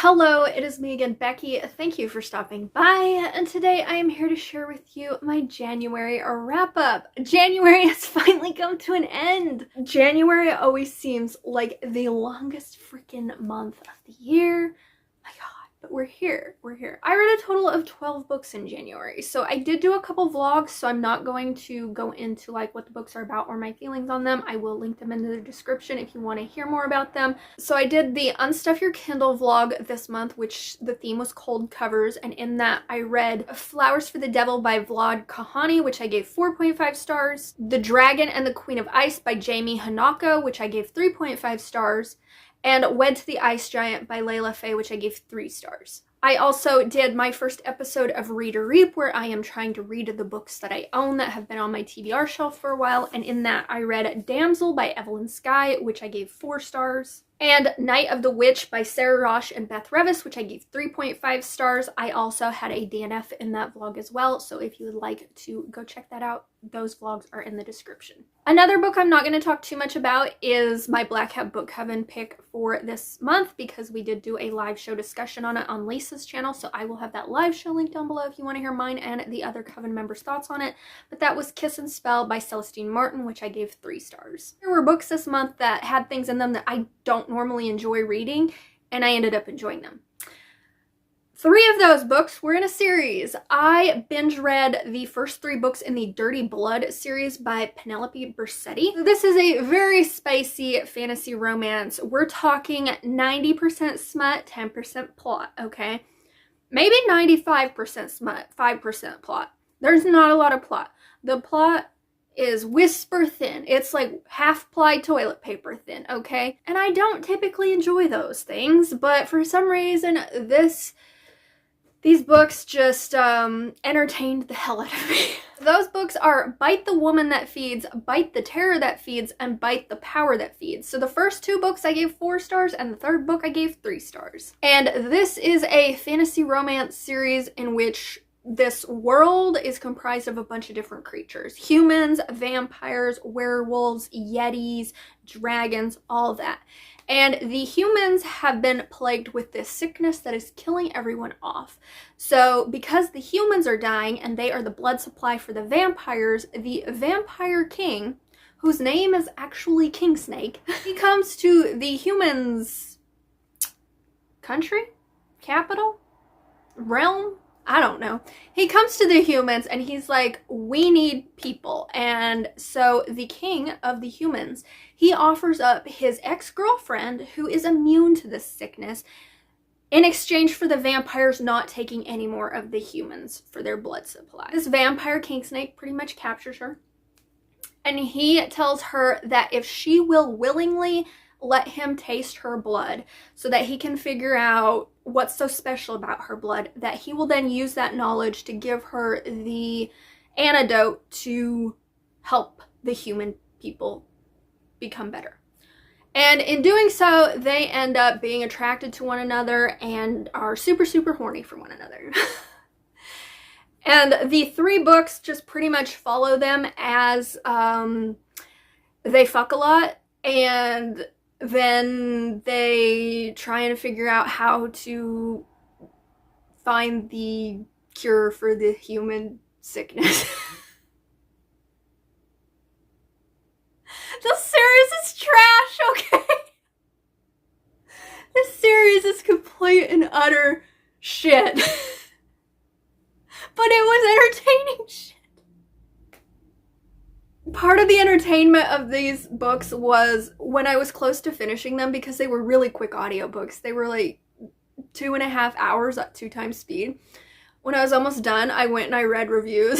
Hello, it is me again, Becky. Thank you for stopping by, and today I am here to share with you my January wrap-up. January has finally come to an end. January always seems like the longest freaking month of the year. My god, but we're here. I read a total of 12 books in January, so I did do a couple vlogs, so I'm not going to go into like what the books are about or my feelings on them. I will link them in the description if you want to hear more about them. So I did the Unstuff Your Kindle vlog this month, which the theme was cold covers, and in that I read Flowers for the Devil by Vlad Kahani, which I gave 4.5 stars, The Dragon and the Queen of Ice by Jamie Hanako, which I gave 3.5 stars, and Wed to the Ice Giant by Layla Faye, which I gave 3 stars. I also did my first episode of Read or Reap, where I am trying to read the books that I own that have been on my TBR shelf for a while, and in that I read Damsel by Evelyn Skye, which I gave 4 stars, and Night of the Witch by Sarah Rosh and Beth Revis, which I gave 3.5 stars. I also had a DNF in that vlog as well, so if you would like to go check that out, those vlogs are in the description. Another book I'm not going to talk too much about is my Black Hat Book Coven pick for this month, because we did do a live show discussion on it on Lisa's channel, so I will have that live show link down below if you want to hear mine and the other Coven members' thoughts on it. But that was Kiss and Spell by Celestine Martin, which I gave 3 stars. There were books this month that had things in them that I don't normally enjoy reading, and I ended up enjoying them. 3 of those books were in a series. I binge read the first 3 books in the Dirty Blood series by Penelope Bersetti. This is a very spicy fantasy romance. We're talking 90% smut, 10% plot, okay? Maybe 95% smut, 5% plot. There's not a lot of plot. The plot is whisper thin. It's like half-ply toilet paper thin, okay? And I don't typically enjoy those things, but for some reason, these books just entertained the hell out of me. Those books are Bite the Woman That Feeds, Bite the Terror That Feeds, and Bite the Power That Feeds. So the first 2 books I gave 4 stars, and the third book I gave 3 stars. And this is a fantasy romance series in which this world is comprised of a bunch of different creatures. Humans, vampires, werewolves, yetis, dragons, all of that. And the humans have been plagued with this sickness that is killing everyone off. So because the humans are dying and they are the blood supply for the vampires, the vampire king, whose name is actually King Snake, he comes to the humans' country? Capital? Realm? I don't know. He comes to the humans and he's like, we need people. And so the king of the humans, he offers up his ex-girlfriend who is immune to this sickness in exchange for the vampires not taking any more of the humans for their blood supply. This vampire king snake pretty much captures her. And he tells her that if she will willingly let him taste her blood so that he can figure out what's so special about her blood, that he will then use that knowledge to give her the antidote to help the human people become better. And in doing so, they end up being attracted to one another and are super, super horny for one another. And the 3 books just pretty much follow them as they fuck a lot, and then they try and figure out how to find the cure for the human sickness. This series is trash, okay? This series is complete and utter shit. But it was entertaining shit. Part of the entertainment of these books was when I was close to finishing them, because they were really quick audiobooks. They were like 2.5 hours at 2 times speed. When I was almost done, I went and I read reviews.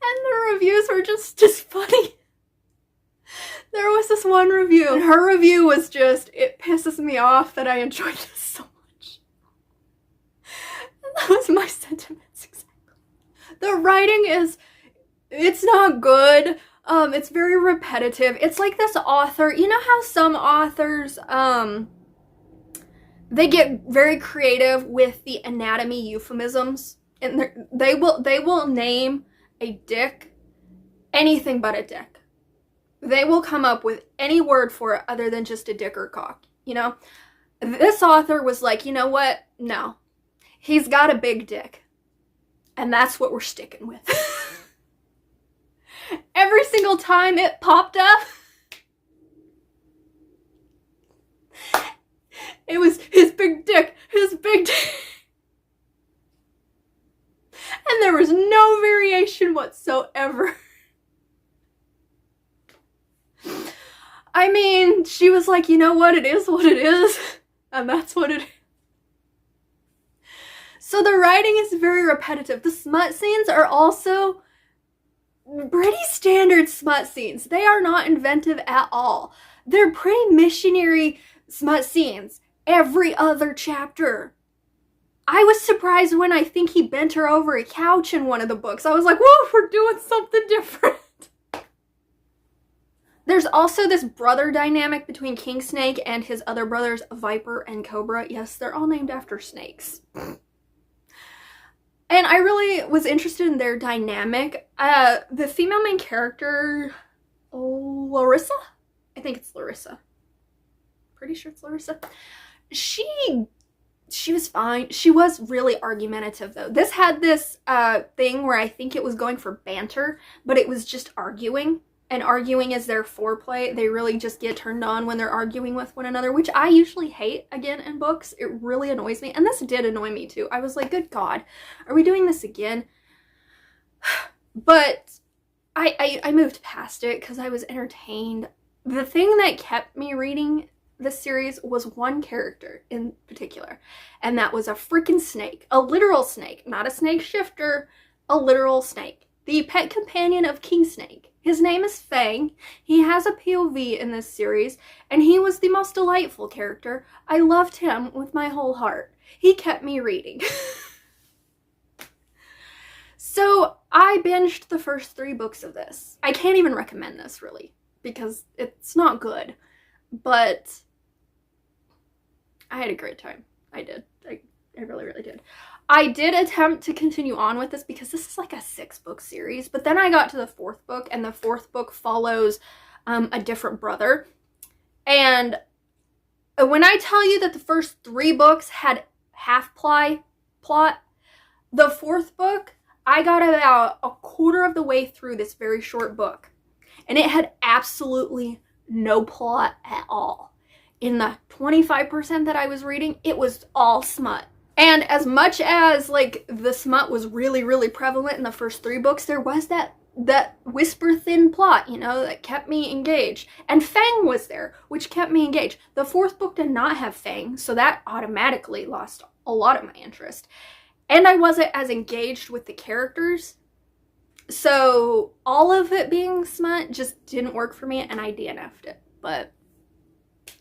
And the reviews were just funny. There was this one review, and her review was just, it pisses me off that I enjoyed this so much. And that was my sentiments exactly. The writing it's not good. It's very repetitive. It's like this author, you know how some authors, they get very creative with the anatomy euphemisms, and they will name a dick anything but a dick. They will come up with any word for it other than just a dick or cock. you know? This author was like, you know what? No. He's got a big dick. And that's what we're sticking with. Every single time it popped up, it was his big dick, his big dick. And there was no variation whatsoever. I mean, she was like, you know what? It is what it is. And that's what it is. So the writing is very repetitive. The smut scenes are also pretty standard smut scenes. They are not inventive at all. They're pretty missionary smut scenes every other chapter. I was surprised when I think he bent her over a couch in one of the books. I was like, whoa, we're doing something different. There's also this brother dynamic between King Snake and his other brothers, Viper and Cobra. Yes, they're all named after snakes. And I really was interested in their dynamic. The female main character, Larissa? I think it's Larissa. Pretty sure it's Larissa. She was fine. She was really argumentative, though. This had this thing where I think it was going for banter, but it was just arguing. And arguing is their foreplay. They really just get turned on when they're arguing with one another, which I usually hate, again, in books. It really annoys me. And this did annoy me, too. I was like, good God, are we doing this again? But I moved past it because I was entertained. The thing that kept me reading this series was one character in particular. And that was a freaking snake. A literal snake. Not a snake shifter. A literal snake. The pet companion of King Snake. His name is Fang. He has a POV in this series, and he was the most delightful character. I loved him with my whole heart. He kept me reading. So I binged the first 3 books of this. I can't even recommend this, really, because it's not good. But I had a great time. I did. I really, really did. I did attempt to continue on with this because this is like a 6-book series, but then I got to the 4th book, and the 4th book follows a different brother. And when I tell you that the first 3 books had half-ply plot, the 4th book, I got about a quarter of the way through this very short book, and it had absolutely no plot at all. In the 25% that I was reading, it was all smut. And as much as, like, the smut was really, really prevalent in the first 3 books, there was that whisper-thin plot, you know, that kept me engaged. And Fang was there, which kept me engaged. The 4th book did not have Fang, so that automatically lost a lot of my interest. And I wasn't as engaged with the characters. So all of it being smut just didn't work for me, and I DNF'd it. But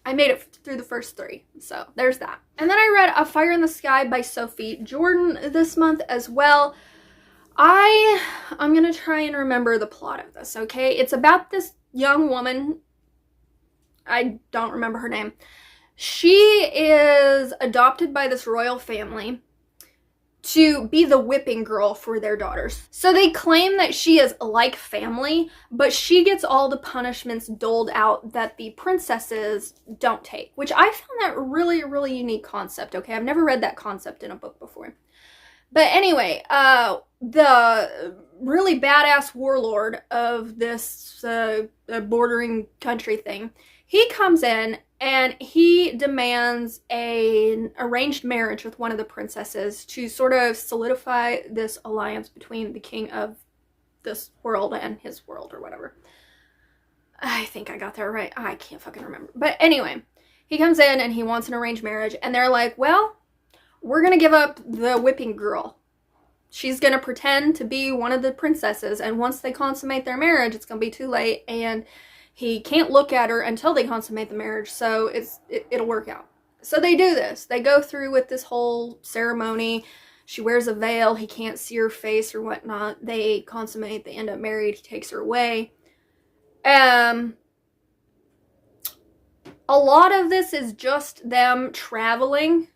I made it through the first 3, so there's that. And then I read A Fire in the Sky by Sophie Jordan this month as well. I'm gonna try and remember the plot of this, okay? It's about this young woman. I don't remember her name. She is adopted by this royal family to be the whipping girl for their daughters. So they claim that she is like family, but she gets all the punishments doled out that the princesses don't take, which I found that really, really unique concept, okay? I've never read that concept in a book before. But anyway, the really badass warlord of this bordering country thing, he comes in and he demands an arranged marriage with one of the princesses to sort of solidify this alliance between the king of this world and his world or whatever. I think I got that right. I can't fucking remember. But anyway, he comes in and he wants an arranged marriage, and they're like, well, we're gonna give up the whipping girl. She's gonna pretend to be one of the princesses, and once they consummate their marriage, it's gonna be too late, and he can't look at her until they consummate the marriage, so it'll work out. So they do this. They go through with this whole ceremony. She wears a veil. He can't see her face or whatnot. They consummate. They end up married. He takes her away. A lot of this is just them traveling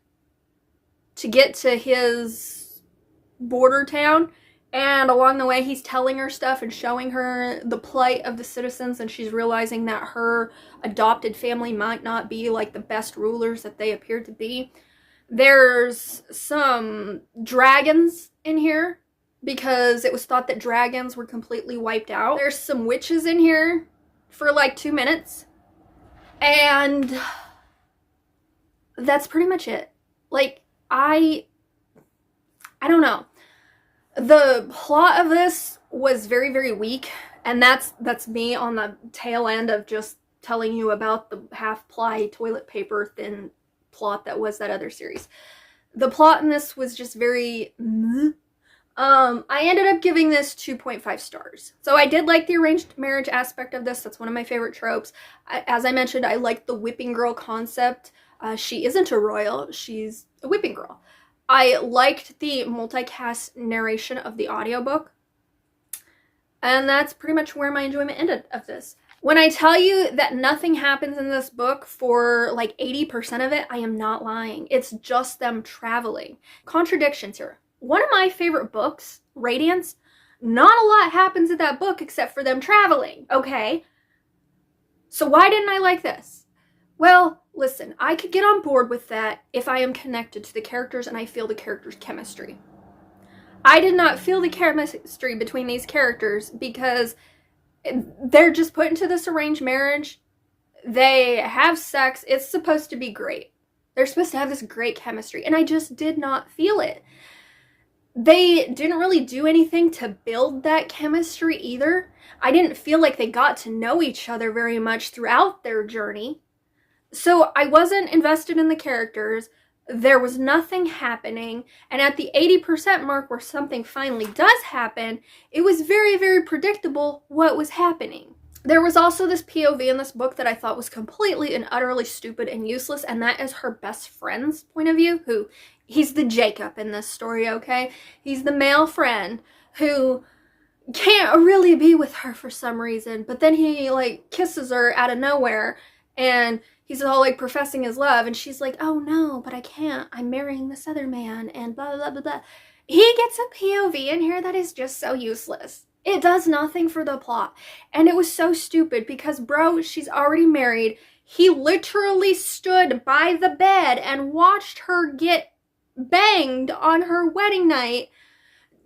to get to his border town, And along the way, he's telling her stuff and showing her the plight of the citizens, and she's realizing that her adopted family might not be like the best rulers that they appear to be. There's some dragons in here because it was thought that dragons were completely wiped out. There's some witches in here for like 2 minutes. And that's pretty much it. Like, I don't know. The plot of this was very, very weak, and that's me on the tail end of just telling you about the half-ply toilet paper thin plot that was that other series. The plot in this was just very meh. I ended up giving this 2.5 stars. So I did like the arranged marriage aspect of this. That's one of my favorite tropes. As I mentioned, I like the whipping girl concept. She isn't a royal, she's a whipping girl. I liked the multicast narration of the audiobook. And that's pretty much where my enjoyment ended of this. When I tell you that nothing happens in this book for like 80% of it, I am not lying. It's just them traveling. Contradictions here. One of my favorite books, Radiance, not a lot happens in that book except for them traveling, okay? So why didn't I like this? Well, listen, I could get on board with that if I am connected to the characters and I feel the characters' chemistry. I did not feel the chemistry between these characters because they're just put into this arranged marriage. They have sex. It's supposed to be great. They're supposed to have this great chemistry, and I just did not feel it. They didn't really do anything to build that chemistry either. I didn't feel like they got to know each other very much throughout their journey. So I wasn't invested in the characters. There was nothing happening. And at the 80% mark where something finally does happen, it was very, very predictable what was happening. There was also this POV in this book that I thought was completely and utterly stupid and useless, and that is her best friend's point of view, who, he's the Jacob in this story, okay? He's the male friend who can't really be with her for some reason, but then he, like, kisses her out of nowhere, and he's all, like, professing his love, and she's like, oh, no, but I can't. I'm marrying this other man, and blah, blah, blah, blah. He gets a POV in here that is just so useless. It does nothing for the plot. And it was so stupid because, bro, she's already married. He literally stood by the bed and watched her get banged on her wedding night,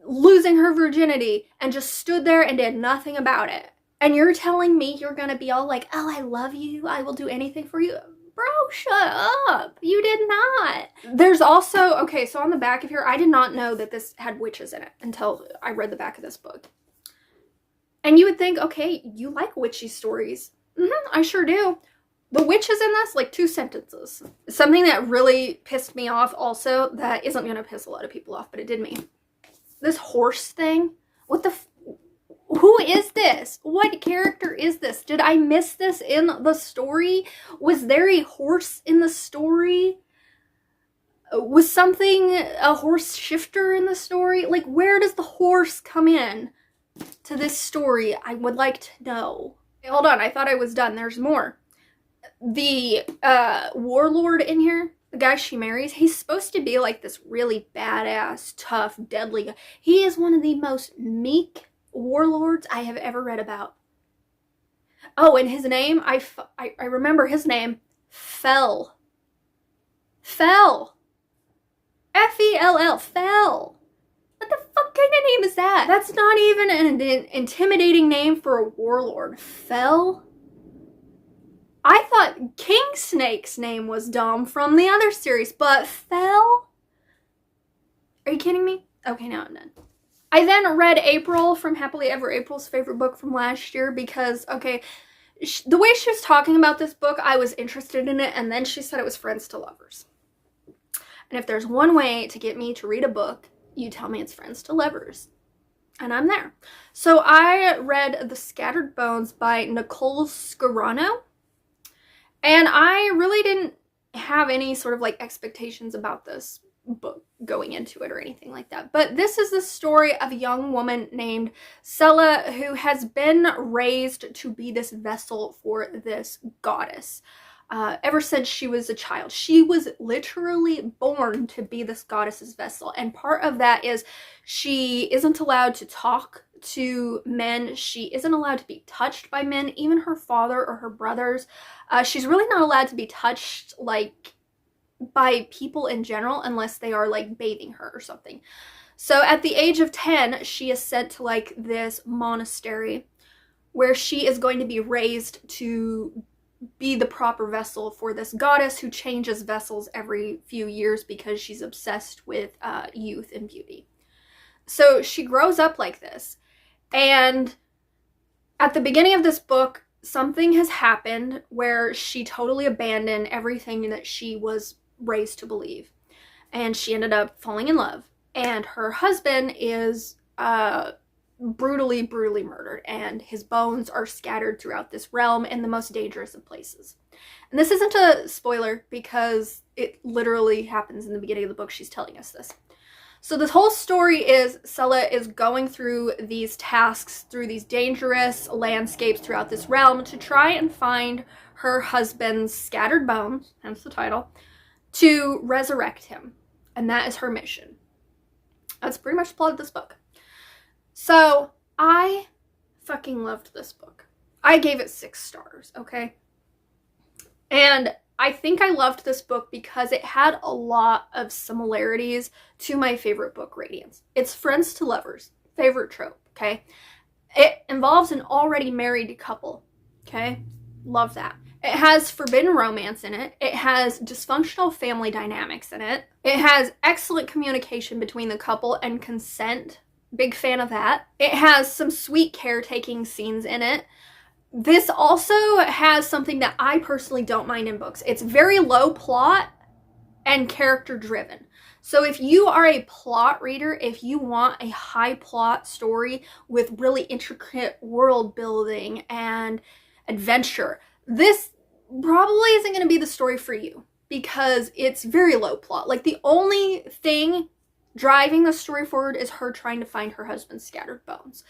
losing her virginity, and just stood there and did nothing about it. And you're telling me you're gonna be all like, oh, I love you, I will do anything for you. Bro, shut up. You did not. There's also, okay, so on the back of here, I did not know that this had witches in it until I read the back of this book. And you would think, okay, you like witchy stories. I sure do. The witches in this, like 2 sentences. Something that really pissed me off also, that isn't gonna piss a lot of people off, but it did me. This horse thing, what the who is this? What character is this? Did I miss this in the story? Was there a horse in the story? Was something a horse shifter in the story? Like, where does the horse come in to this story? I would like to know. Hey, hold on, I thought I was done. There's more. The warlord in here, the guy she marries, he's supposed to be like this really badass, tough, deadly guy. He is one of the most meek warlords I have ever read about. Oh, and his name, I remember his name, Fell. Fell. F-E-L-L, Fell. What the fuck kind of name is that? That's not even an intimidating name for a warlord. Fell? I thought King Snake's name was dumb from the other series, but Fell? Are you kidding me? Okay, now I'm done. I then read April from Happily Ever April's favorite book from last year because, okay, the way she was talking about this book, I was interested in it, and then she said it was friends to lovers. And if there's one way to get me to read a book, you tell me it's friends to lovers. And I'm there. So I read The Scattered Bones by Nicole Scarano, and I really didn't have any sort of like expectations about this book going into it or anything like that. But this is the story of a young woman named Sella who has been raised to be this vessel for this goddess. ever since she was a child. She was literally born to be this goddess's vessel, and part of that is she isn't allowed to talk to men. She isn't allowed to be touched by men, even her father or her brothers. She's really not allowed to be touched, like, by people in general unless they are, like, bathing her or something. So at the age of 10, she is sent to, like, this monastery where she is going to be raised to be the proper vessel for this goddess who changes vessels every few years because she's obsessed with youth and beauty. So she grows up like this. And at the beginning of this book, something has happened where she totally abandoned everything that she was raised to believe. And she ended up falling in love. And her husband is brutally murdered, and his bones are scattered throughout this realm in the most dangerous of places. And this isn't a spoiler because it literally happens in the beginning of the book. She's telling us this. So this whole story is Sella is going through these tasks, through these dangerous landscapes throughout this realm to try and find her husband's scattered bones, hence the title, to resurrect him. And that is her mission. That's pretty much the plot of this book. So I fucking loved this book. I gave it 6 stars, okay? And I think I loved this book because it had a lot of similarities to my favorite book, Radiance. It's friends to lovers, favorite trope, okay? It involves an already married couple, okay? Love that. It has forbidden romance in it. It has dysfunctional family dynamics in it. It has excellent communication between the couple and consent. Big fan of that. It has some sweet caretaking scenes in it. This also has something that I personally don't mind in books. It's very low plot and character driven. So if you are a plot reader, if you want a high plot story with really intricate world building and adventure, this probably isn't going to be the story for you because it's very low plot. Like, the only thing driving the story forward is her trying to find her husband's scattered bones.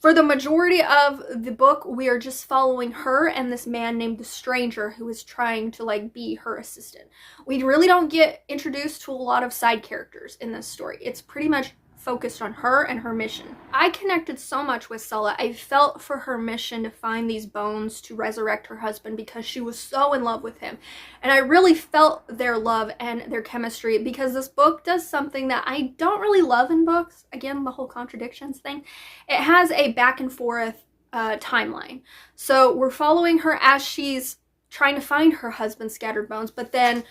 For the majority of the book, we are just following her and this man named the Stranger who is trying to, like, be her assistant. We really don't get introduced to a lot of side characters in this story. It's pretty much focused on her and her mission. I connected so much with Sella. I felt for her mission to find these bones to resurrect her husband because she was so in love with him. And I really felt their love and their chemistry because this book does something that I don't really love in books. Again, the whole contradictions thing. It has a back and forth timeline. So we're following her as she's trying to find her husband's scattered bones, but then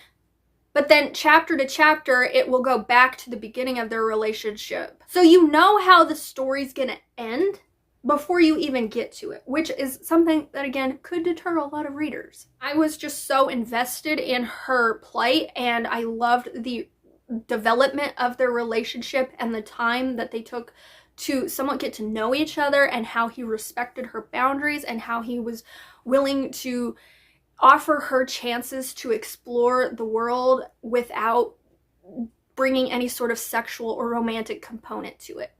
chapter to chapter, it will go back to the beginning of their relationship. So you know how the story's gonna end before you even get to it, which is something that, again, could deter a lot of readers. I was just so invested in her plight, and I loved the development of their relationship and the time that they took to somewhat get to know each other, and how he respected her boundaries and how he was willing to offer her chances to explore the world without bringing any sort of sexual or romantic component to it.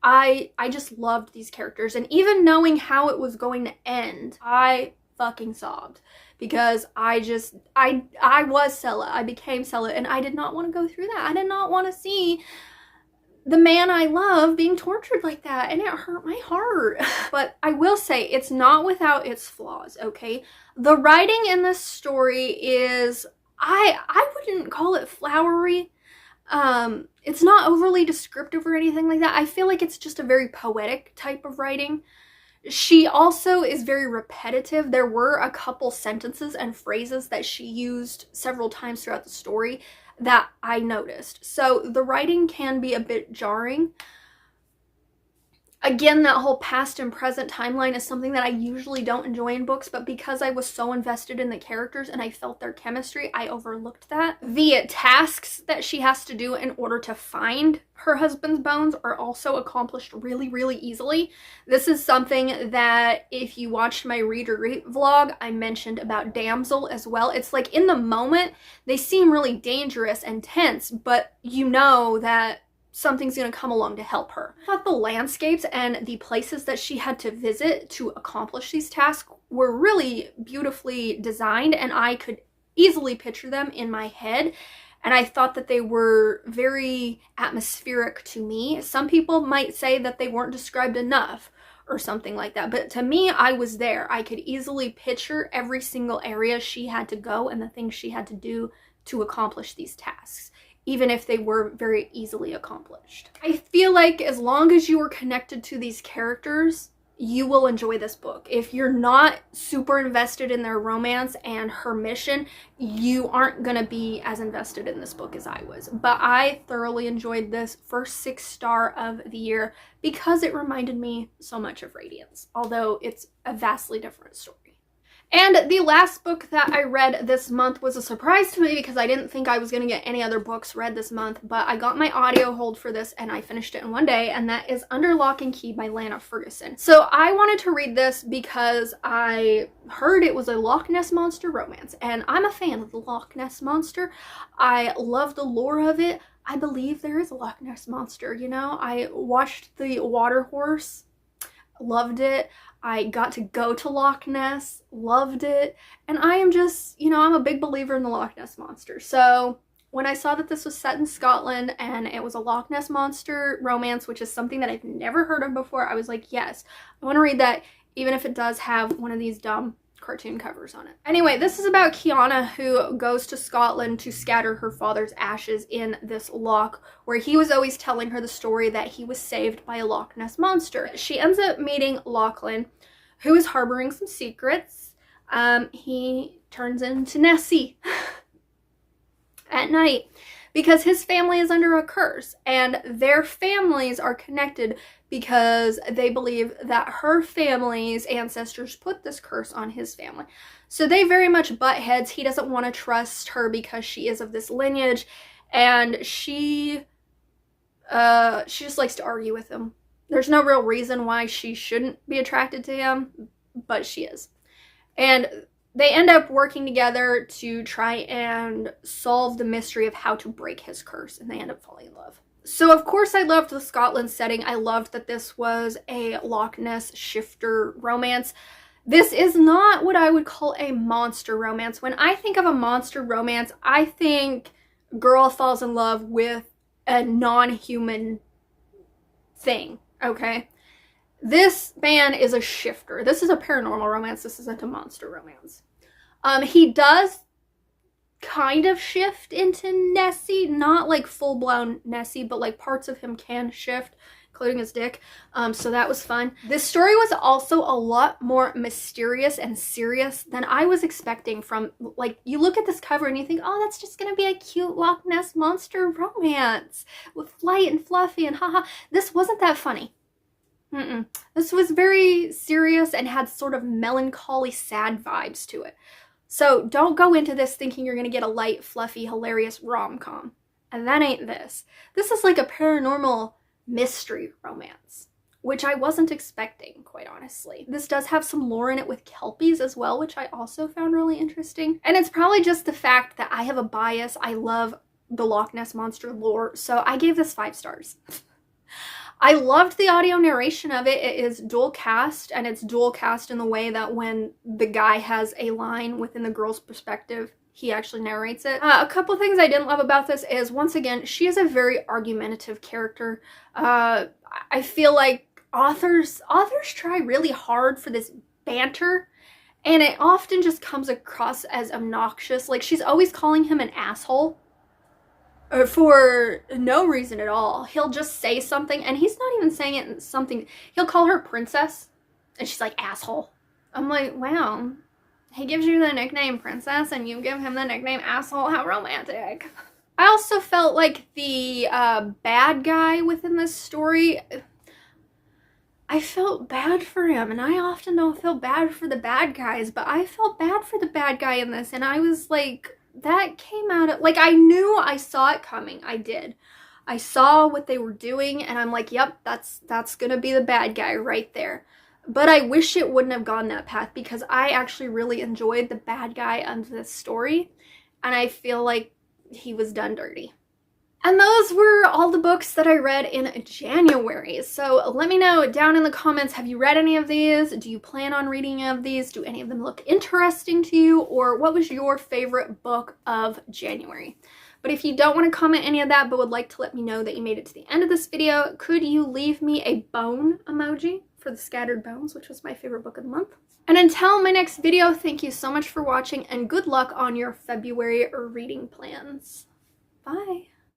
I just loved these characters, and even knowing how it was going to end, I fucking sobbed because I was Sella. I became Sella, and I did not want to go through that. I did not want to see the man I love being tortured like that, and it hurt my heart. But I will say, it's not without its flaws, okay? The writing in this story is, I wouldn't call it flowery. It's not overly descriptive or anything like that. I feel like it's just a very poetic type of writing. She also is very repetitive. There were a couple sentences and phrases that she used several times throughout the story that I noticed. So the writing can be a bit jarring. Again, that whole past and present timeline is something that I usually don't enjoy in books, but because I was so invested in the characters and I felt their chemistry, I overlooked that. The tasks that she has to do in order to find her husband's bones are also accomplished really easily. This is something that, if you watched my reader rate vlog, I mentioned about Damsel as well. It's like, in the moment, they seem really dangerous and tense, but you know that something's gonna come along to help her. I thought the landscapes and the places that she had to visit to accomplish these tasks were really beautifully designed, and I could easily picture them in my head. And I thought that they were very atmospheric to me. Some people might say that they weren't described enough or something like that. But to me, I was there. I could easily picture every single area she had to go and the things she had to do to accomplish these tasks, even if they were very easily accomplished. I feel like as long as you are connected to these characters, you will enjoy this book. If you're not super invested in their romance and her mission, you aren't gonna be as invested in this book as I was. But I thoroughly enjoyed this first 6-star of the year because it reminded me so much of Radiance, although it's a vastly different story. And the last book that I read this month was a surprise to me because I didn't think I was going to get any other books read this month, but I got my audio hold for this and I finished it in one day, and that is Under Lock and Key by Lana Ferguson. So I wanted to read this because I heard it was a Loch Ness Monster romance, and I'm a fan of the Loch Ness Monster. I love the lore of it. I believe there is a Loch Ness Monster, you know? I watched The Water Horse, loved it. I got to go to Loch Ness, loved it, and I am just, you know, I'm a big believer in the Loch Ness Monster. So when I saw that this was set in Scotland and it was a Loch Ness Monster romance, which is something that I've never heard of before, I was like, yes, I want to read that, even if it does have one of these dumb cartoon covers on it. Anyway, this is about Kiana, who goes to Scotland to scatter her father's ashes in this loch, where he was always telling her the story that he was saved by a Loch Ness Monster. She ends up meeting Lachlan, who is harboring some secrets. He turns into Nessie at night because his family is under a curse, and their families are connected because they believe that her family's ancestors put this curse on his family. So they very much butt heads. He doesn't want to trust her because she is of this lineage, and she just likes to argue with him. There's no real reason why she shouldn't be attracted to him, but she is. And they end up working together to try and solve the mystery of how to break his curse, and they end up falling in love. So of course I loved the Scotland setting. I loved that this was a Loch Ness shifter romance. This is not what I would call a monster romance. When I think of a monster romance, I think girl falls in love with a non-human thing, okay? This man is a shifter. This is a paranormal romance. This isn't a monster romance. He does kind of shift into Nessie, not like full-blown Nessie, but like parts of him can shift, including his dick. So that was fun. This story was also a lot more mysterious and serious than I was expecting from, like, you look at this cover and you think, oh, that's just gonna be a cute Loch Ness Monster romance with light and fluffy and haha. This wasn't that funny. This was very serious and had sort of melancholy, sad vibes to it. So don't go into this thinking you're going to get a light, fluffy, hilarious rom-com. And that ain't this. This is like a paranormal mystery romance, which I wasn't expecting, quite honestly. This does have some lore in it with Kelpies as well, which I also found really interesting. And it's probably just the fact that I have a bias. I love the Loch Ness Monster lore, so I gave this 5 stars. I loved the audio narration of it. It is dual cast, and it's dual cast in the way that when the guy has a line within the girl's perspective, he actually narrates it. A couple things I didn't love about this is, once again, she is a very argumentative character. I feel like authors try really hard for this banter, and it often just comes across as obnoxious. Like, she's always calling him an asshole. For no reason at all. He'll just say something, and he's not even saying it in something. He'll call her princess, and she's like, asshole. I'm like, wow. He gives you the nickname princess, and you give him the nickname asshole. How romantic. I also felt like the bad guy within this story, I felt bad for him, and I often don't feel bad for the bad guys, but I felt bad for the bad guy in this, and I was like, that came out of, like, I knew, I saw it coming. I did. I saw what they were doing, and I'm like, yep, that's gonna be the bad guy right there. But I wish it wouldn't have gone that path, because I actually really enjoyed the bad guy of this story, and I feel like he was done dirty. And those were all the books that I read in January. So let me know down in the comments, have you read any of these? Do you plan on reading any of these? Do any of them look interesting to you? Or what was your favorite book of January? But if you don't want to comment any of that, but would like to let me know that you made it to the end of this video, could you leave me a bone emoji for the Scattered Bones, which was my favorite book of the month? And until my next video, thank you so much for watching and good luck on your February reading plans. Bye.